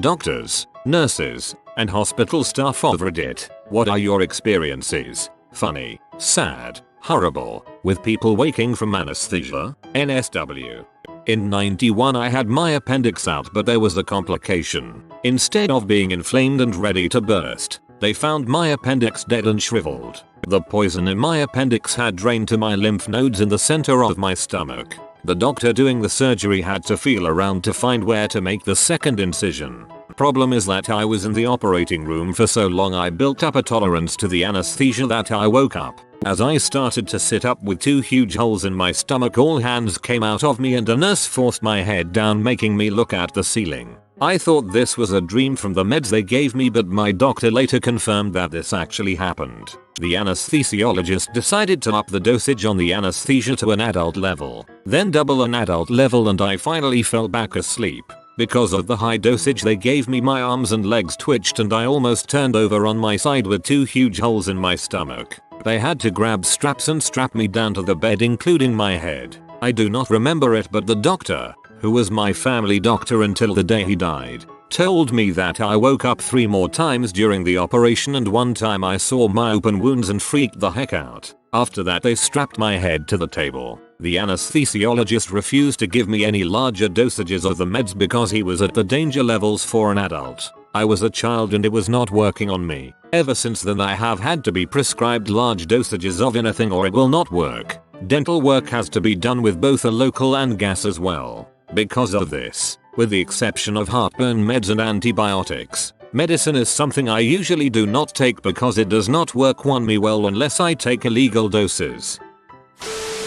Doctors, nurses, and hospital staff of Reddit, what are your experiences? Funny, sad, horrible, with people waking from anesthesia? NSW. In 91 I had my appendix out, but there was a complication. Instead of being inflamed and ready to burst, they found my appendix dead and shriveled. The poison in my appendix had drained to my lymph nodes in the center of my stomach. The doctor doing the surgery had to feel around to find where to make the second incision. Problem is that I was in the operating room for so long I built up a tolerance to the anesthesia that I woke up. As I started to sit up with 2 huge holes in my stomach, all hands came out of me and a nurse forced my head down, making me look at the ceiling. I thought this was a dream from the meds they gave me, but my doctor later confirmed that this actually happened. The anesthesiologist decided to up the dosage on the anesthesia to an adult level, then double an adult level, and I finally fell back asleep. Because of the high dosage they gave me, my arms and legs twitched and I almost turned over on my side with 2 huge holes in my stomach. They had to grab straps and strap me down to the bed, including my head. I do not remember it, but the doctor, who was my family doctor until the day he died, told me that I woke up 3 more times during the operation, and one time I saw my open wounds and freaked the heck out. After that they strapped my head to the table. The anesthesiologist refused to give me any larger dosages of the meds because he was at the danger levels for an adult. I was a child and it was not working on me. Ever since then I have had to be prescribed large dosages of anything or it will not work. Dental work has to be done with both a local and gas as well. Because of this, with the exception of heartburn meds and antibiotics, medicine is something I usually do not take because it does not work on me well unless I take illegal doses.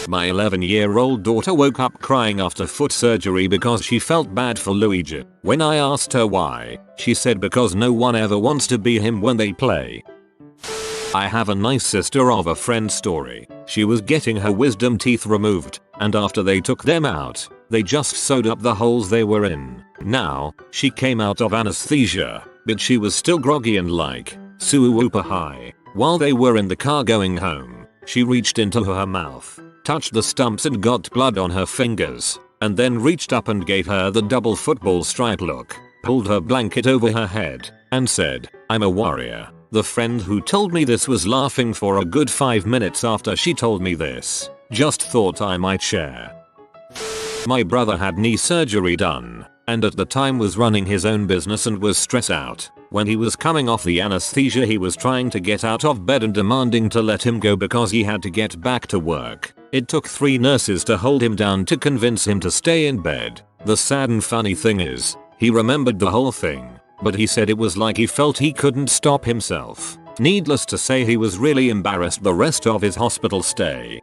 My 11-year-old daughter woke up crying after foot surgery because she felt bad for Luigi. When I asked her why, she said because no one ever wants to be him when they play. I have a nice sister of a friend story. She was getting her wisdom teeth removed, and after they took them out, they just sewed up the holes they were in. Now, she came out of anesthesia, but she was still groggy and like, super high. While they were in the car going home, she reached into her mouth, touched the stumps and got blood on her fingers, and then reached up and gave her the double football stripe look, pulled her blanket over her head, and said, "I'm a warrior." The friend who told me this was laughing for a good 5 minutes after she told me this. Just thought I might share. My brother had knee surgery done, and at the time was running his own business and was stressed out. When he was coming off the anesthesia he was trying to get out of bed and demanding to let him go because he had to get back to work. It took 3 nurses to hold him down to convince him to stay in bed. The sad and funny thing is, he remembered the whole thing, but he said it was like he felt he couldn't stop himself. Needless to say, he was really embarrassed the rest of his hospital stay.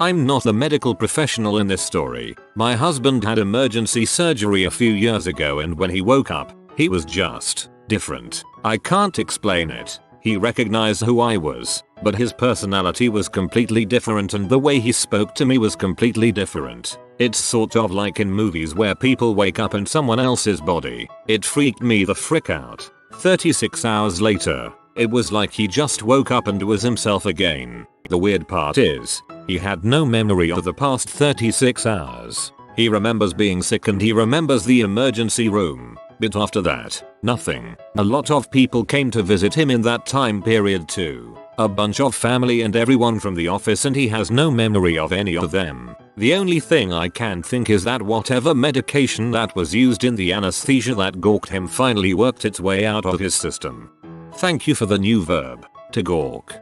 I'm not the medical professional in this story. My husband had emergency surgery a few years ago, and when he woke up, he was just different. I can't explain it. He recognized who I was, but his personality was completely different and the way he spoke to me was completely different. It's sort of like in movies where people wake up in someone else's body. It freaked me the frick out. 36 hours later, it was like he just woke up and was himself again. The weird part is, he had no memory of the past 36 hours. He remembers being sick and he remembers the emergency room, but after that, nothing. A lot of people came to visit him in that time period too. A bunch of family and everyone from the office, and he has no memory of any of them. The only thing I can think is that whatever medication that was used in the anesthesia that gawked him finally worked its way out of his system. Thank you for the new verb, to gawk.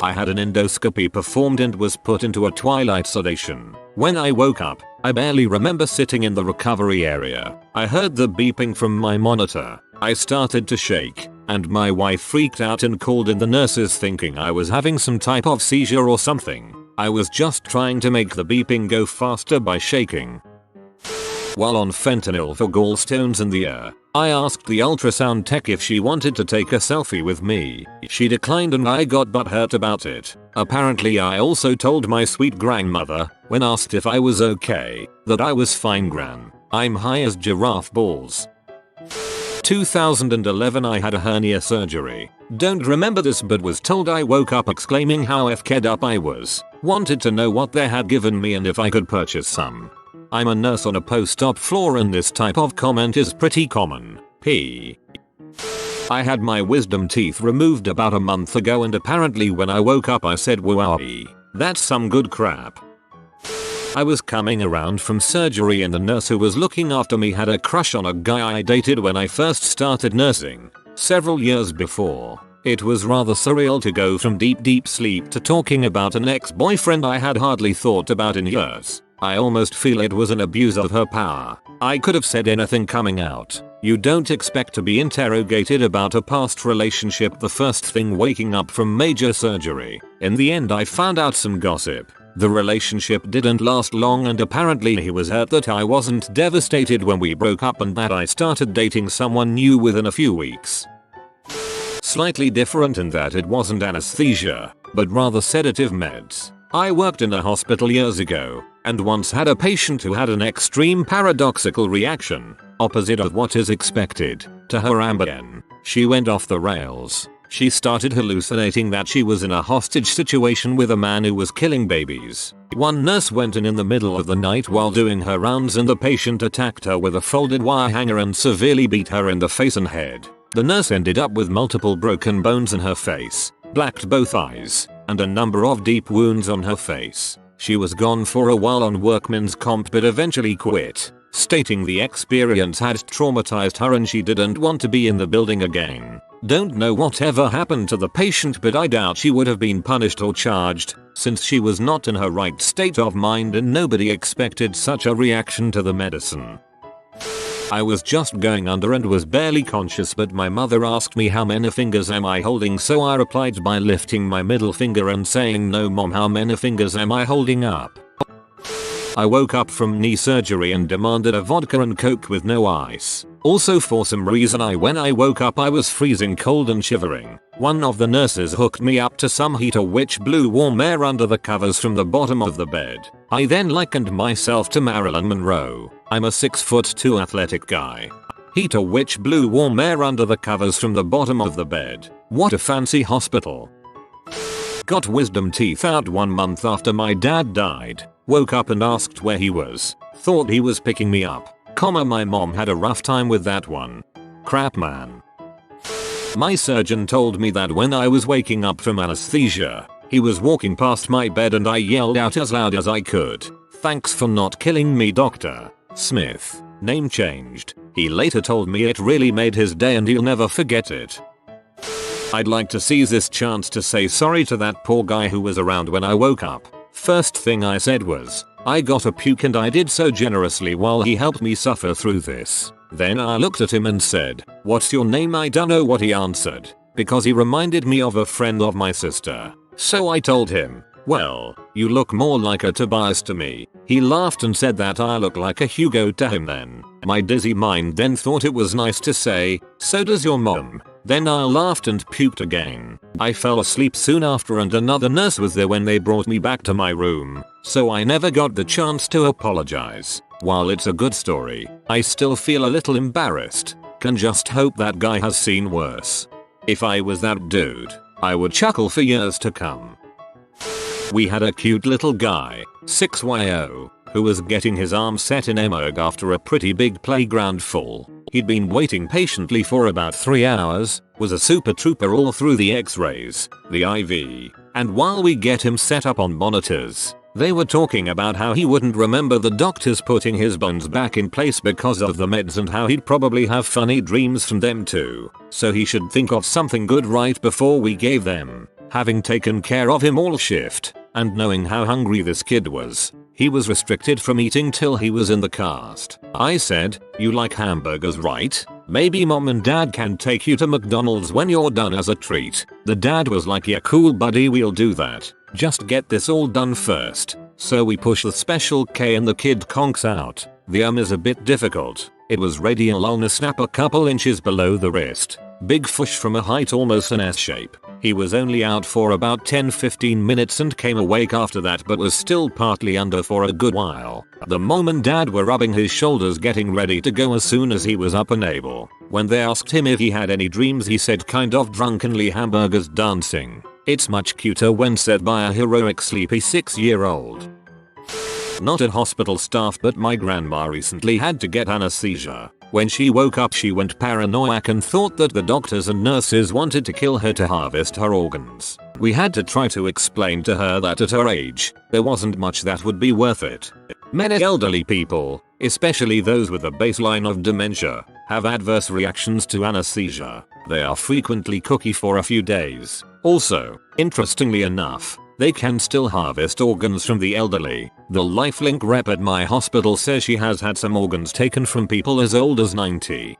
I had an endoscopy performed and was put into a twilight sedation. When I woke up, I barely remember sitting in the recovery area. I heard the beeping from my monitor. I started to shake, and my wife freaked out and called in the nurses thinking I was having some type of seizure or something. I was just trying to make the beeping go faster by shaking. While on fentanyl for gallstones in the ear, I asked the ultrasound tech if she wanted to take a selfie with me. She declined and I got butthurt about it. Apparently I also told my sweet grandmother, when asked if I was okay, that I was fine gran. I'm high as giraffe balls. 2011 I had a hernia surgery. Don't remember this but was told I woke up exclaiming how f***ed up I was. Wanted to know what they had given me and if I could purchase some. I'm a nurse on a post-op floor and this type of comment is pretty common. P. I had my wisdom teeth removed about a month ago and apparently when I woke up I said wowie. That's some good crap. I was coming around from surgery and the nurse who was looking after me had a crush on a guy I dated when I first started nursing, several years before. It was rather surreal to go from deep sleep to talking about an ex-boyfriend I had hardly thought about in years. I almost feel it was an abuse of her power. I could have said anything coming out. You don't expect to be interrogated about a past relationship the first thing waking up from major surgery. In the end I found out some gossip. The relationship didn't last long and apparently he was hurt that I wasn't devastated when we broke up and that I started dating someone new within a few weeks. Slightly different in that it wasn't anesthesia, but rather sedative meds. I worked in a hospital years ago, and once had a patient who had an extreme paradoxical reaction, opposite of what is expected, to her Ambien. She went off the rails. She started hallucinating that she was in a hostage situation with a man who was killing babies. One nurse went in the middle of the night while doing her rounds and the patient attacked her with a folded wire hanger and severely beat her in the face and head. The nurse ended up with multiple broken bones in her face, blacked both eyes, and a number of deep wounds on her face. She was gone for a while on workman's comp but eventually quit, stating the experience had traumatized her and she didn't want to be in the building again. Don't know whatever happened to the patient but I doubt she would have been punished or charged, since she was not in her right state of mind and nobody expected such a reaction to the medicine. I was just going under and was barely conscious but my mother asked me how many fingers am I holding so I replied by lifting my middle finger and saying no mom how many fingers am I holding up. I woke up from knee surgery and demanded a vodka and coke with no ice. Also for some reason when I woke up I was freezing cold and shivering. One of the nurses hooked me up to some heater which blew warm air under the covers from the bottom of the bed. I then likened myself to Marilyn Monroe. I'm a 6'2" athletic guy. Heater which blew warm air under the covers from the bottom of the bed. What a fancy hospital. Got wisdom teeth out 1 month after my dad died. Woke up and asked where he was. Thought he was picking me up. My mom had a rough time with that one. Crap man. My surgeon told me that when I was waking up from anesthesia, he was walking past my bed and I yelled out as loud as I could. Thanks for not killing me Dr. Smith. Name changed. He later told me it really made his day and he'll never forget it. I'd like to seize this chance to say sorry to that poor guy who was around when I woke up. First thing I said was, I got a puke and I did so generously while he helped me suffer through this. Then I looked at him and said, what's your name? I don't know what he answered, because he reminded me of a friend of my sister. So I told him, well, you look more like a Tobias to me. He laughed and said that I look like a Hugo to him then. My dizzy mind then thought it was nice to say, so does your mom. Then I laughed and puked again. I fell asleep soon after and another nurse was there when they brought me back to my room, so I never got the chance to apologize. While it's a good story, I still feel a little embarrassed. Can just hope that guy has seen worse. If I was that dude, I would chuckle for years to come. We had a cute little guy, 6yo, who was getting his arm set in emerg after a pretty big playground full. He'd been waiting patiently for about 3 hours, was a super trooper all through the x-rays, the IV, and while we get him set up on monitors, they were talking about how he wouldn't remember the doctors putting his bones back in place because of the meds and how he'd probably have funny dreams from them too, so he should think of something good right before we gave them. Having taken care of him all shift, and knowing how hungry this kid was, he was restricted from eating till he was in the cast. I said, you like hamburgers right? Maybe mom and dad can take you to McDonald's when you're done as a treat. The dad was like, yeah cool buddy, we'll do that. Just get this all done first. So we push the special K and the kid conks out. The is a bit difficult. It was radial ulnar snap a couple inches below the wrist. Big fush from a height almost an S shape. He was only out for about 10-15 minutes and came awake after that but was still partly under for a good while. The mom and dad were rubbing his shoulders getting ready to go as soon as he was up and able. When they asked him if he had any dreams he said kind of drunkenly hamburgers dancing. It's much cuter when said by a heroic sleepy 6-year-old. Not at hospital staff, but my grandma recently had to get anesthesia. When she woke up she went paranoid and thought that the doctors and nurses wanted to kill her to harvest her organs. We had to try to explain to her that at her age, there wasn't much that would be worth it. Many elderly people, especially those with a baseline of dementia, have adverse reactions to anesthesia. They are frequently cooky for a few days. Also, interestingly enough, they can still harvest organs from the elderly. The lifelink rep at my hospital says she has had some organs taken from people as old as 90.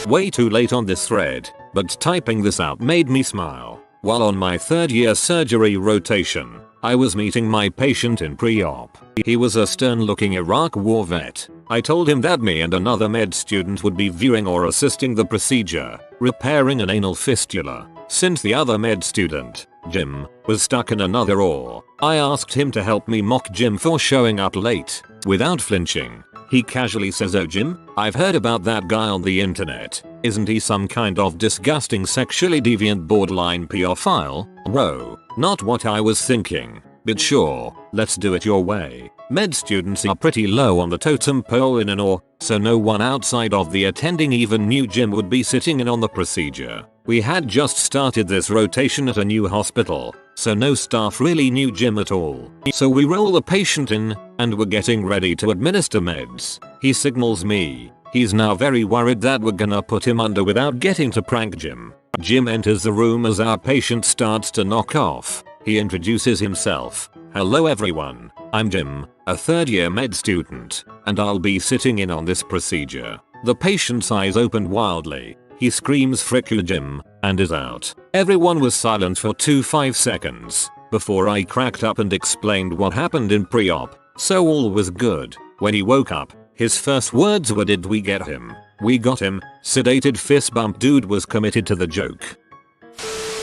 Way too late on this thread, but typing this out made me smile. While on my 3rd year surgery rotation, I was meeting my patient in pre-op. He was a stern-looking Iraq war vet. I told him that me and another med student would be viewing or assisting the procedure, repairing an anal fistula. Since the other med student, Jim, was stuck in another OR, I asked him to help me mock Jim for showing up late. Without flinching, he casually says, "Oh Jim, I've heard about that guy on the internet. Isn't he some kind of disgusting sexually deviant borderline pedophile?" Whoa, not what I was thinking. But sure, let's do it your way. Med students are pretty low on the totem pole in an OR, so no one outside of the attending even knew Jim would be sitting in on the procedure. We had just started this rotation at a new hospital, so no staff really knew Jim at all. So we roll the patient in, and we're getting ready to administer meds. He signals me. He's now very worried that we're gonna put him under without getting to prank Jim. Jim enters the room as our patient starts to knock off. He introduces himself. "Hello everyone, I'm Jim, a 3rd year med student, and I'll be sitting in on this procedure." The patient's eyes opened wildly. He screams "Frick you Jim," and is out. Everyone was silent for 5 seconds before I cracked up and explained what happened in pre-op, so all was good. When he woke up, his first words were, "Did we get him?" "We got him." Sedated fist bump. Dude was committed to the joke.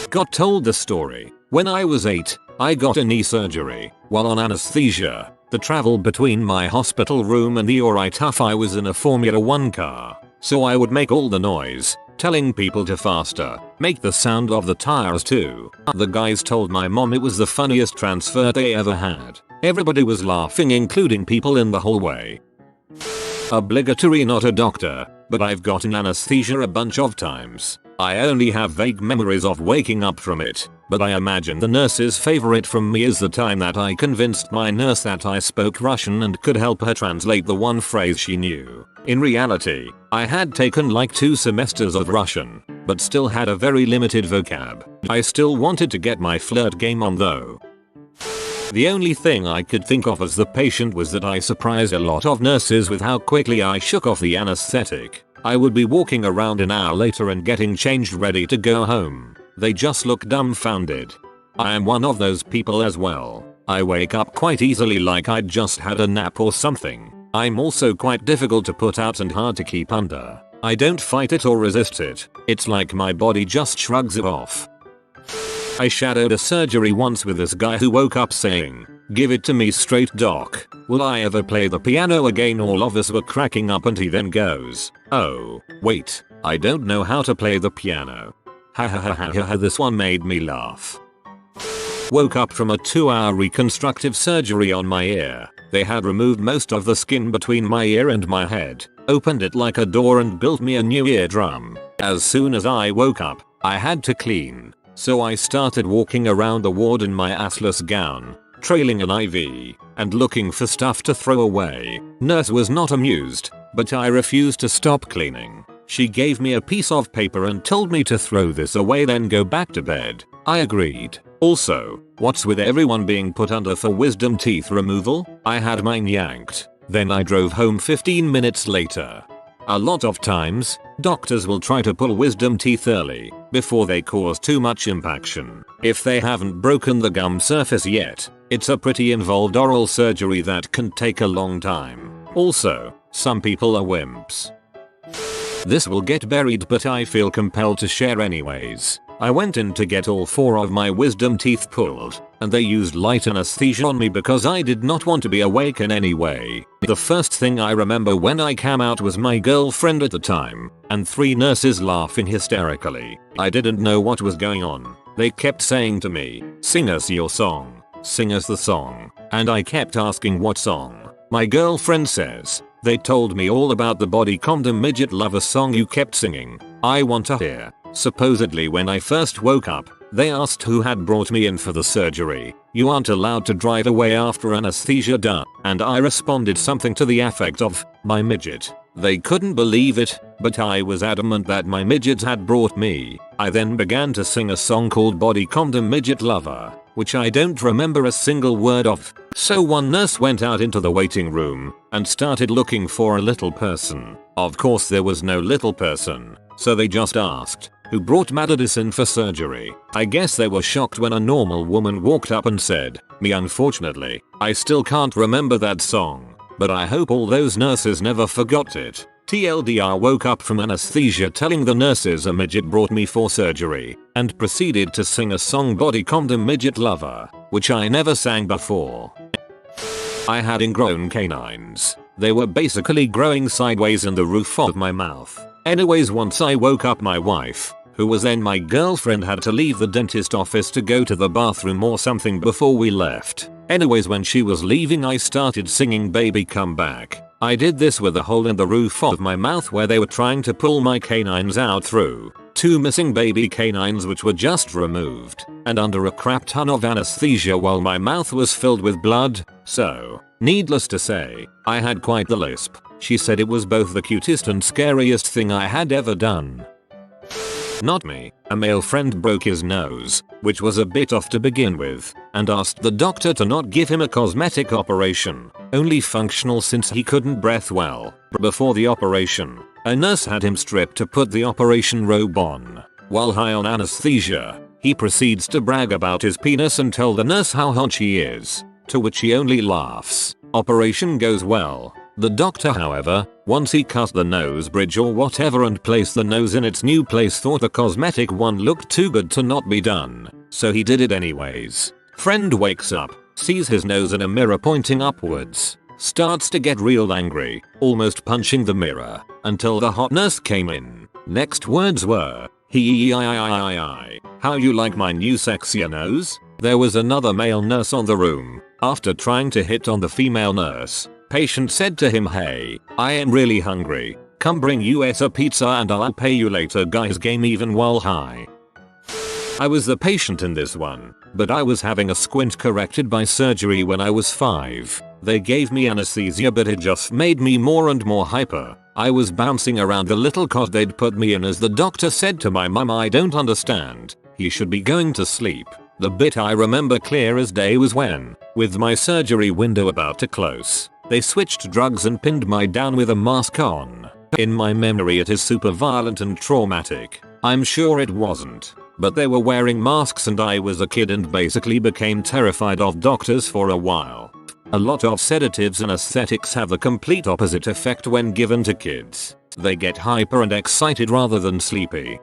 Got told the story. When I was 8, I got a knee surgery. While on anesthesia, the travel between my hospital room and the OR tough. I was in a Formula 1 car, so I would make all the noise, telling people to faster, make the sound of the tires too. The guys told my mom it was the funniest transfer they ever had. Everybody was laughing, including people in the hallway. Obligatory, not a doctor, but I've gotten anesthesia a bunch of times. I only have vague memories of waking up from it, but I imagine the nurse's favorite from me is the time that I convinced my nurse that I spoke Russian and could help her translate the one phrase she knew. In reality, I had taken like 2 semesters of Russian, but still had a very limited vocab. I still wanted to get my flirt game on though. The only thing I could think of as the patient was that I surprised a lot of nurses with how quickly I shook off the anesthetic. I would be walking around an hour later and getting changed ready to go home. They just look dumbfounded. I am one of those people as well. I wake up quite easily like I'd just had a nap or something. I'm also quite difficult to put out and hard to keep under. I don't fight it or resist it. It's like my body just shrugs it off. I shadowed a surgery once with this guy who woke up saying, "Give it to me straight doc. Will I ever play the piano again?" All of us were cracking up and he then goes, "Oh, wait, I don't know how to play the piano." Ha ha ha ha ha. This one made me laugh. Woke up from a 2-hour reconstructive surgery on my ear. They had removed most of the skin between my ear and my head, opened it like a door and built me a new eardrum. As soon as I woke up, I had to clean. So I started walking around the ward in my assless gown, trailing an IV, and looking for stuff to throw away. Nurse was not amused, but I refused to stop cleaning. She gave me a piece of paper and told me to throw this away then go back to bed. I agreed. Also, what's with everyone being put under for wisdom teeth removal? I had mine yanked. Then I drove home 15 minutes later. A lot of times, doctors will try to pull wisdom teeth early, before they cause too much impaction. If they haven't broken the gum surface yet, it's a pretty involved oral surgery that can take a long time. Also, some people are wimps. This will get buried but I feel compelled to share anyways. I went in to get all 4 of my wisdom teeth pulled, and they used light anesthesia on me because I did not want to be awake in any way. The first thing I remember when I came out was my girlfriend at the time, and 3 nurses laughing hysterically. I didn't know what was going on. They kept saying to me, "Sing us your song. sing us the song, and I kept asking what song. My girlfriend says, they told me all about the body condom midget lover song you kept singing. I want to hear. Supposedly when I first woke up, they asked who had brought me in for the surgery. You aren't allowed to drive away after anesthesia done. And I responded something to the effect of, my midget. They couldn't believe it, but I was adamant that my midget had brought me. I then began to sing a song called Body Condom Midget Lover, which I don't remember a single word of. So one nurse went out into the waiting room and started looking for a little person. Of course there was no little person, so they just asked, who brought Madison for surgery? I guess they were shocked when a normal woman walked up and said, me. Unfortunately, I still can't remember that song, but I hope all those nurses never forgot it. TLDR woke up from anesthesia telling the nurses a midget brought me for surgery, and proceeded to sing a song Body Condom Midget Lover, which I never sang before. I had ingrown canines. They were basically growing sideways in the roof of my mouth. Anyways, once I woke up, my wife, who was then my girlfriend, had to leave the dentist office to go to the bathroom or something before we left. Anyways, when she was leaving, I started singing Baby Come Back. I did this with a hole in the roof of my mouth where they were trying to pull my canines out through 2 missing baby canines which were just removed, and under a crap ton of anesthesia while my mouth was filled with blood. So, needless to say, I had quite the lisp. She said it was both the cutest and scariest thing I had ever done. Not me. A male friend broke his nose, which was a bit off to begin with, and asked the doctor to not give him a cosmetic operation, only functional since he couldn't breathe well. Before the operation, a nurse had him stripped to put the operation robe on. While high on anesthesia, he proceeds to brag about his penis and tell the nurse how hot she is, to which he only laughs. Operation goes well. The doctor, however, once he cut the nose bridge or whatever and placed the nose in its new place, thought the cosmetic one looked too good to not be done, so he did it anyways. Friend wakes up, sees his nose in a mirror pointing upwards, starts to get real angry, almost punching the mirror, until the hot nurse came in. Next words were, how you like my new sexier nose? There was another male nurse on the room. After trying to hit on the female nurse, patient said to him, hey, I am really hungry. Come bring us a pizza and I'll pay you later. Guys, game even while high. I was the patient in this one, but I was having a squint corrected by surgery when I was 5. They gave me anesthesia, but it just made me more and more hyper. I was bouncing around the little cot they'd put me in as the doctor said to my mum, I don't understand. He should be going to sleep. The bit I remember clear as day was when, with my surgery window about to close, they switched drugs and pinned me down with a mask on. In my memory it is super violent and traumatic. I'm sure it wasn't, but they were wearing masks and I was a kid and basically became terrified of doctors for a while. A lot of sedatives and anesthetics have the complete opposite effect when given to kids. They get hyper and excited rather than sleepy.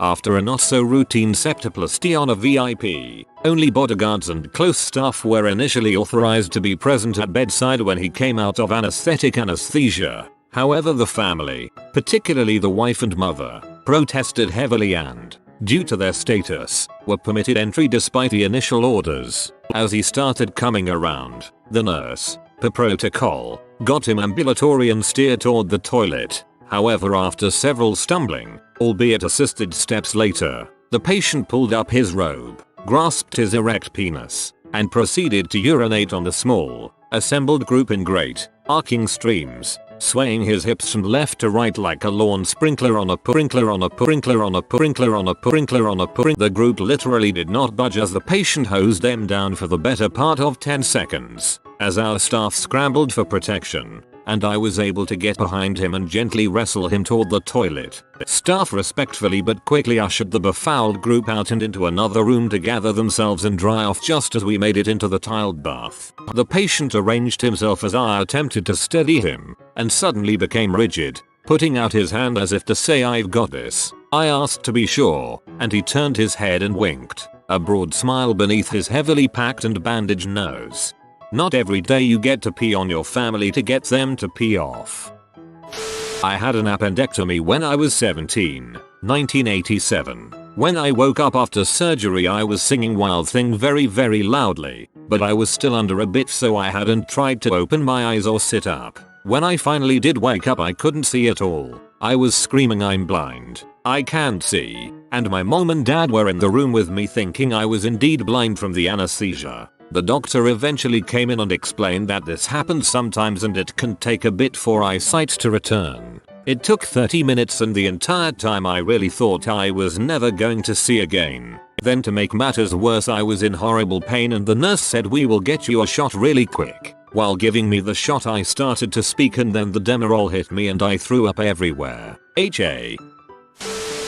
After a not so routine septoplasty on a VIP, only bodyguards and close staff were initially authorized to be present at bedside when he came out of anesthesia. However, the family, particularly the wife and mother, protested heavily and, due to their status, were permitted entry despite the initial orders. As he started coming around, the nurse, per protocol, got him ambulatory and steered toward the toilet. However, after several stumbling, albeit assisted steps later, the patient pulled up his robe, grasped his erect penis, and proceeded to urinate on the small, assembled group in great, arcing streams, swaying his hips from left to right like a lawn sprinkler on a sprinkler on a sprinkler on a sprinkler on a sprinkler on a sprinkler. The group literally did not budge as the patient hosed them down for the better part of 10 seconds, as our staff scrambled for protection, and I was able to get behind him and gently wrestle him toward the toilet. Staff respectfully but quickly ushered the befouled group out and into another room to gather themselves and dry off just as we made it into the tiled bath. The patient arranged himself as I attempted to steady him, and suddenly became rigid, putting out his hand as if to say, I've got this. I asked to be sure, and he turned his head and winked, a broad smile beneath his heavily packed and bandaged nose. Not every day you get to pee on your family to get them to pee off. I had an appendectomy when I was 17, 1987. When I woke up after surgery I was singing Wild Thing very loudly, but I was still under a bit so I hadn't tried to open my eyes or sit up. When I finally did wake up I couldn't see at all. I was screaming I'm blind. I can't see. And my mom and dad were in the room with me thinking I was indeed blind from the anesthesia. The doctor eventually came in and explained that this happens sometimes and it can take a bit for eyesight to return. It took 30 minutes and the entire time I really thought I was never going to see again. Then to make matters worse I was in horrible pain and the nurse said we will get you a shot really quick. While giving me the shot I started to speak and then the Demerol hit me and I threw up everywhere.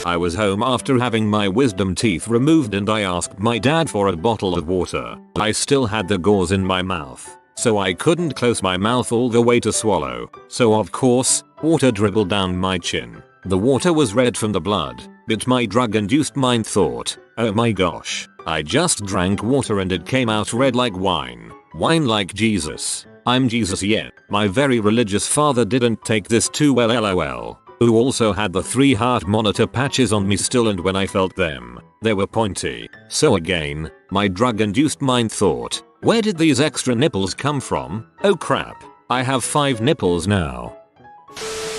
I was home after having my wisdom teeth removed and I asked my dad for a bottle of water. I still had the gauze in my mouth, so I couldn't close my mouth all the way to swallow. So of course, water dribbled down my chin. The water was red from the blood, but my drug-induced mind thought, oh my gosh, I just drank water and it came out red like wine. Wine like Jesus. I'm Jesus yet. My very religious father didn't take this too well lol. Who also had the 3 heart monitor patches on me still and when I felt them, they were pointy. So again, my drug-induced mind thought, where did these extra nipples come from? Oh crap, I have 5 nipples now.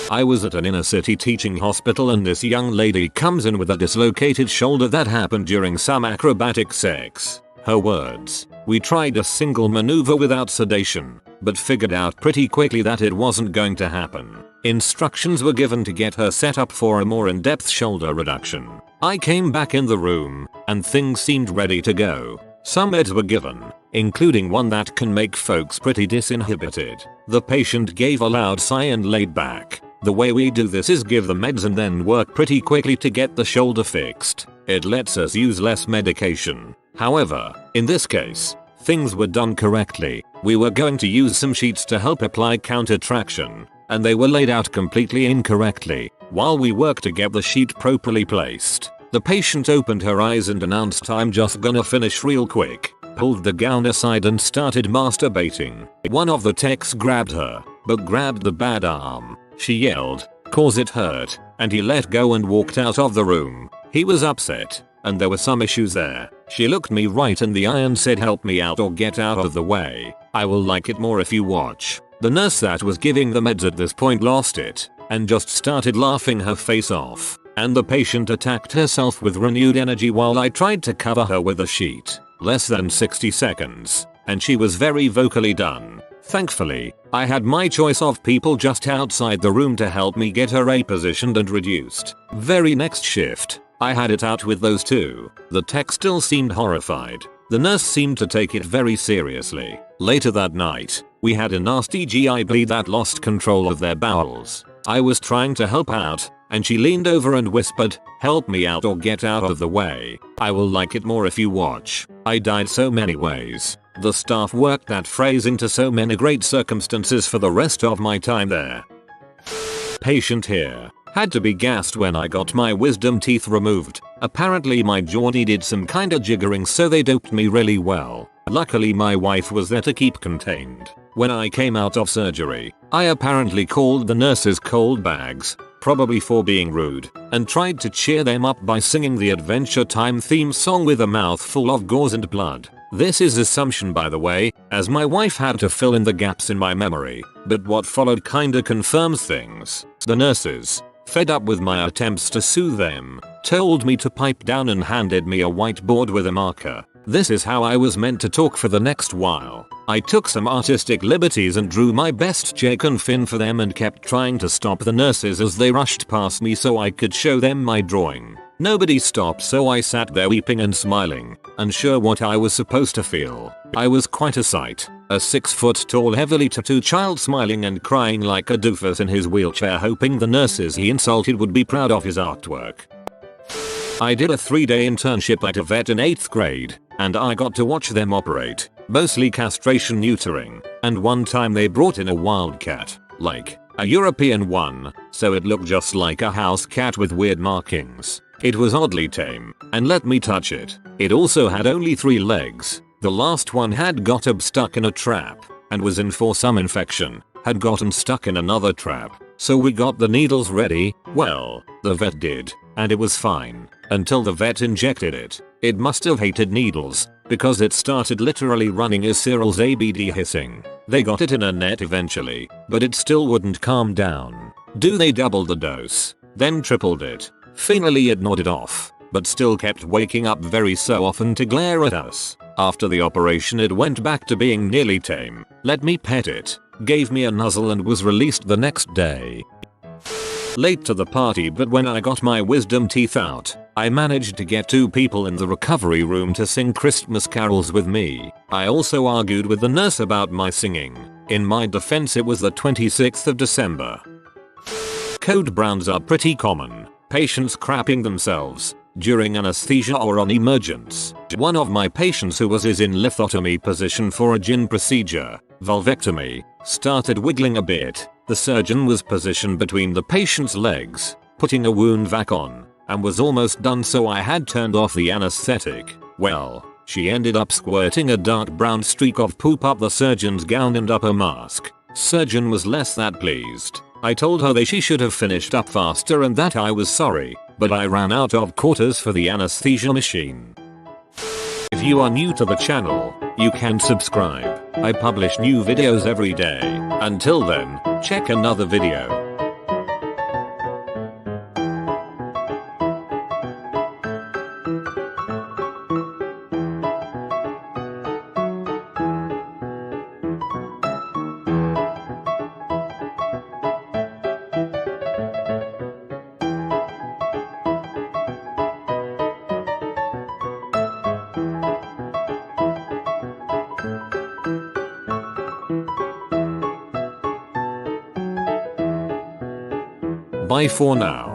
I was at an inner city teaching hospital and this young lady comes in with a dislocated shoulder that happened during some acrobatic sex. Her words, we tried a single maneuver without sedation, but figured out pretty quickly that it wasn't going to happen. Instructions were given to get her set up for a more in-depth shoulder reduction. I came back in the room, and things seemed ready to go. Some meds were given, including one that can make folks pretty disinhibited. The patient gave a loud sigh and laid back. The way we do this is give the meds and then work pretty quickly to get the shoulder fixed. It lets us use less medication. However, in this case, things were done correctly. We were going to use some sheets to help apply counter traction, and they were laid out completely incorrectly. While we worked to get the sheet properly placed, the patient opened her eyes and announced I'm just gonna finish real quick, pulled the gown aside and started masturbating. One of the techs grabbed her, but grabbed the bad arm. She yelled, "'Cause it hurt," and he let go and walked out of the room. He was upset, and there were some issues there. She looked me right in the eye and said help me out or get out of the way. I will like it more if you watch. The nurse that was giving the meds at this point lost it, and just started laughing her face off, and the patient attacked herself with renewed energy while I tried to cover her with a sheet. Less than 60 seconds, and she was very vocally done. Thankfully, I had my choice of people just outside the room to help me get her repositioned and reduced. Very next shift, I had it out with those two. The tech still seemed horrified. The nurse seemed to take it very seriously. Later that night, we had a nasty GI bleed that lost control of their bowels. I was trying to help out, and she leaned over and whispered, "Help me out or get out of the way. I will like it more if you watch." I died so many ways. The staff worked that phrase into so many great circumstances for the rest of my time there. Patient here. Had to be gassed when I got my wisdom teeth removed. Apparently my jaw needed some kinda jiggering so they doped me really well. Luckily my wife was there to keep contained. When I came out of surgery, I apparently called the nurses cold bags, probably for being rude, and tried to cheer them up by singing the Adventure Time theme song with a mouth full of gauze and blood. This is assumption by the way, as my wife had to fill in the gaps in my memory, but what followed kinda confirms things. The nurses, fed up with my attempts to soothe them, told me to pipe down and handed me a whiteboard with a marker. This is how I was meant to talk for the next while. I took some artistic liberties and drew my best Jake and Finn for them and kept trying to stop the nurses as they rushed past me so I could show them my drawing. Nobody stopped so I sat there weeping and smiling, unsure what I was supposed to feel. I was quite a sight. A 6-foot-tall heavily tattooed child smiling and crying like a doofus in his wheelchair hoping the nurses he insulted would be proud of his artwork. I did a 3-day internship at a vet in 8th grade, and I got to watch them operate, mostly castration neutering, and one time they brought in a wildcat, like a European one, so it looked just like a house cat with weird markings. It was oddly tame, and let me touch it. It also had only 3 legs. The last one had got stuck in a trap, and was in for some infection, had gotten stuck in another trap. So we got the needles ready, well, the vet did, and it was fine, until the vet injected it. It must have hated needles, because it started literally running as Cyril's ABD hissing. They got it in a net eventually, but it still wouldn't calm down. They doubled the dose, then tripled it. Finally it nodded off, but still kept waking up very so often to glare at us. After the operation it went back to being nearly tame, let me pet it, gave me a nuzzle and was released the next day. Late to the party, but when I got my wisdom teeth out, I managed to get 2 people in the recovery room to sing Christmas carols with me. I also argued with the nurse about my singing. In my defense, it was the 26th of December. Code browns are pretty common. Patients crapping themselves during anesthesia or on emergence. One of my patients who was in lithotomy position for a gin procedure, vulvectomy, started wiggling a bit. The surgeon was positioned between the patient's legs, putting a wound vac on, and was almost done, so I had turned off the anesthetic. Well, she ended up squirting a dark brown streak of poop up the surgeon's gown and up her mask. Surgeon was less that pleased. I told her that she should have finished up faster and that I was sorry, but I ran out of quarters for the anesthesia machine. If you are new to the channel, you can subscribe. I publish new videos every day. Until then, check another video. Bye for now.